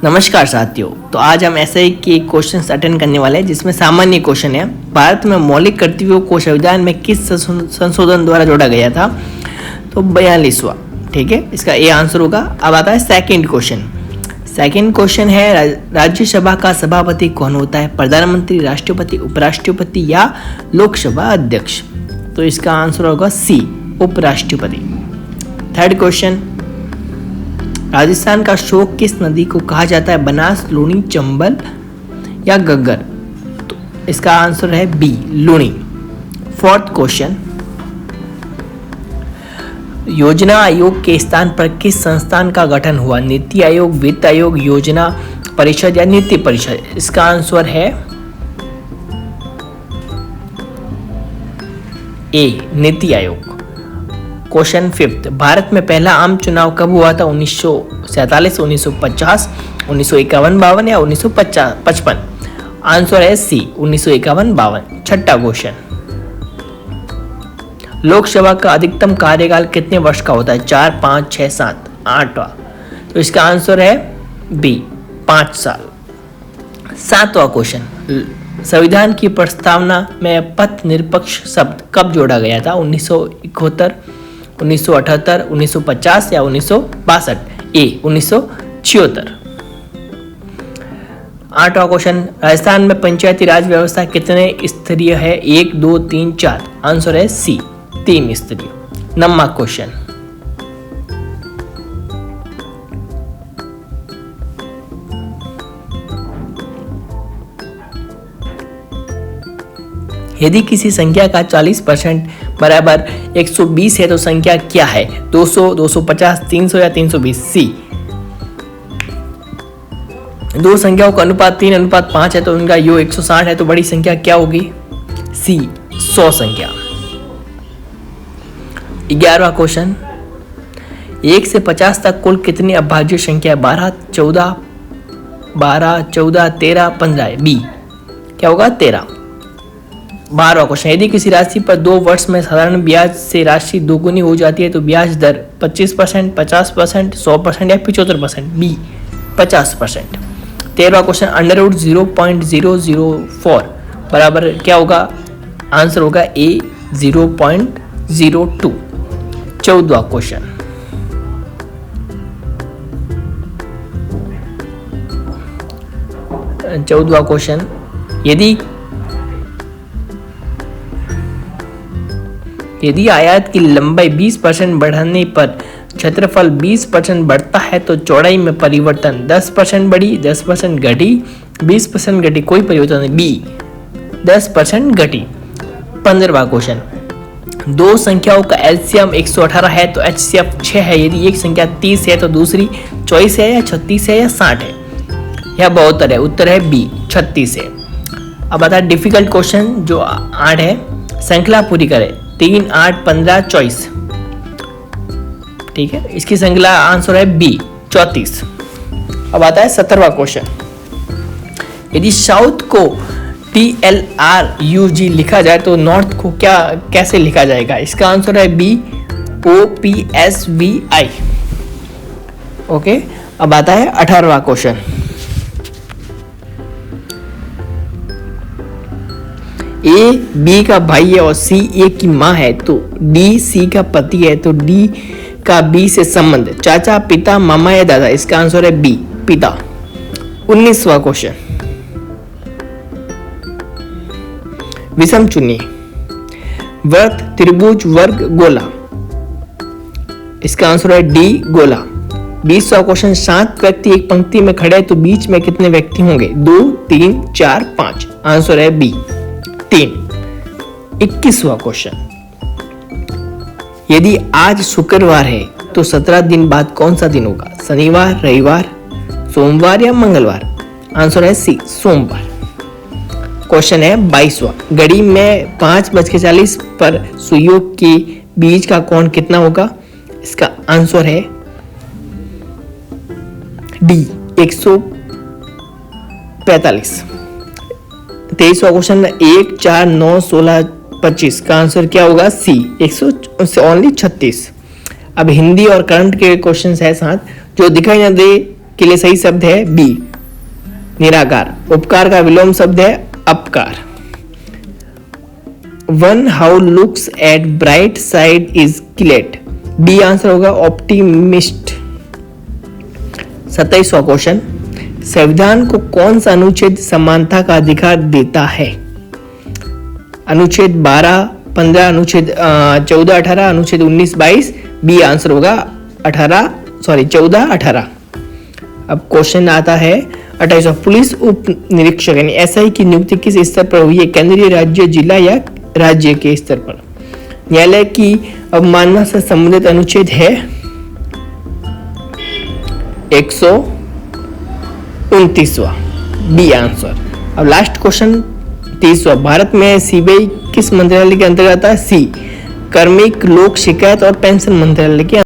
नमस्कार साथियों। तो आज हम ऐसे के क्वेश्चंस अटेंड करने वाले हैं जिसमें सामान्य क्वेश्चन है, भारत में मौलिक कर्तव्यों को संविधान में किस संशोधन द्वारा जोड़ा गया था? तो 42वां। ठीक है, इसका ए आंसर होगा। अब आता है सेकंड क्वेश्चन। सेकंड क्वेश्चन है, राज्यसभा का सभापति कौन होता है? प्रधानमंत्री, राष्ट्रपति, उपराष्ट्रपति या लोकसभा अध्यक्ष? तो इसका आंसर होगा सी, उपराष्ट्रपति। थर्ड क्वेश्चन, राजस्थान का शोक किस नदी को कहा जाता है? बनास, लूनी, चंबल या घग्गर? तो इसका आंसर है बी, लूनी। फोर्थ क्वेश्चन, योजना आयोग के स्थान पर किस संस्थान का गठन हुआ? नीति आयोग, वित्त आयोग, योजना परिषद या नीति परिषद? इसका आंसर है ए, नीति आयोग। क्वेश्चन फिफ्थ, भारत में पहला आम चुनाव कब हुआ था? 1947, 1950, 1951-52 या 1955? आंसर है सी, 1951-52। छठा क्वेश्चन, लोकसभा का अधिकतम कार्यकाल कितने वर्ष का होता है? 4, 5, 6, 7, 8वां? तो इसका आंसर है बी, 5 साल। सातवां क्वेश्चन, संविधान की प्रस्तावना में पथ निरपेक्ष शब्द कब जोड़ा गया था? 1971, 1978, 1950 या 1962? ए, 1976। आठवां क्वेश्चन, राजस्थान में पंचायती राज व्यवस्था कितने स्तरीय है? 1, 2, 3, 4? आंसर है सी, 3 स्तरीय। नौवां क्वेश्चन, यदि किसी संख्या का 40% बराबर 120 है तो संख्या क्या है? 200, 250, 300 या 320? सी। दो संख्याओं का अनुपात 3:5 है तो उनका योग 160 है तो बड़ी संख्या क्या होगी? सी, 100 संख्या। 11वां क्वेश्चन, 1 से 50 तक कुल कितनी अभाज्य संख्या है? 12, 14, 13, 15? बी, क्या होगा? 13। 12वां क्वेश्चन, यदि किसी राशि पर 2 वर्ष में साधारण ब्याज से राशि दोगुनी हो जाती है तो ब्याज दर 25%, 50%, 100% या 75%? बी, 50%। 13वां क्वेश्चन, अंडर रूट 0.004 बराबर क्या होगा? आंसर होगा ए, 0.02। 14वां क्वेश्चन, यदि आयत की लंबाई 20% बढ़ाने पर क्षेत्रफल 20% बढ़ता है तो चौड़ाई में परिवर्तन 10% बढ़ी, 10% घटी, 20% घटी, कोई परिवर्तन नहीं? बी, 10% घटी। 15वां क्वेश्चन, दो संख्याओं का एलसीएम 118 है तो एचसीएफ 6 है। यदि एक संख्या 30 है तो दूसरी 24 है या 36 है या 60 है या 72 है? उत्तर है बी, 36 है। अब आता है डिफिकल्ट क्वेश्चन जो 8 है। श्रृंखला पूरी करें, 3, 8, 15, 24? ठीक है, इसकी श्रृंखला आंसर है बी, 34। अब आता है 17वां क्वेश्चन, यदि साउथ को TLRUG लिखा जाए तो नॉर्थ को कैसे लिखा जाएगा? इसका आंसर है बी, OPSVI। ओके, अब आता है 18वां क्वेश्चन, ए बी का भाई है और सी ए की माँ है तो डी सी का पति है तो डी का बी से संबंध? चाचा, पिता, मामा या दादा? इसका आंसर है बी, पिता। 19वां क्वेश्चन, विषम चुनिए, वृत्त, त्रिभुज, वर्ग, गोला? इसका आंसर है डी, गोला। 20वां क्वेश्चन, 7 व्यक्ति एक पंक्ति में खड़े तो बीच में कितने व्यक्ति होंगे? 2, 3, 4, 5? आंसर है बी, 3। 21वां क्वेश्चन, यदि आज शुक्रवार है तो 17 दिन बाद कौन सा दिन होगा? शनिवार, रविवार, सोमवार या मंगलवार? आंसर है सी, सोमवार। क्वेश्चन है 22वां, घड़ी में 5:40 पर सुइयों के बीच का कोण कितना होगा? इसका आंसर है डी, 145। 23वां क्वेश्चन, 1, 4, 9, 16, 25 का आंसर क्या होगा? सी, 136। अब हिंदी और करंट के क्वेश्चन है साथ, जो दिखाई न दे के लिए सही शब्द है बी, निराकार। उपकार का विलोम शब्द है अपकार। One who looks at bright side is किलेट, बी आंसर होगा ऑप्टिमिस्ट। 27वां क्वेश्चन, संविधान को कौन सा अनुच्छेद समानता का अधिकार देता है? अनुच्छेद 12, 15, अनुच्छेद 14, 18, अनुच्छेद 19, 22, बी आंसर होगा 14, 18। अब क्वेश्चन आता है 28वां, पुलिस उप निरीक्षक यानी एसआई की नियुक्ति किस स्तर पर हुई है? केंद्रीय, राज्य, जिला या राज्य के स्तर पर? न्यायालय की अवमानना से संबंधित अनुच्छेद है 129वां, बी आंसर। अब लास्ट क्वेश्चन 30वां, भारत में सीबीआई किस मंत्रालय के अंतर्गत आता है? सी, कार्मिक, लोक शिकायत और पेंशन मंत्रालय के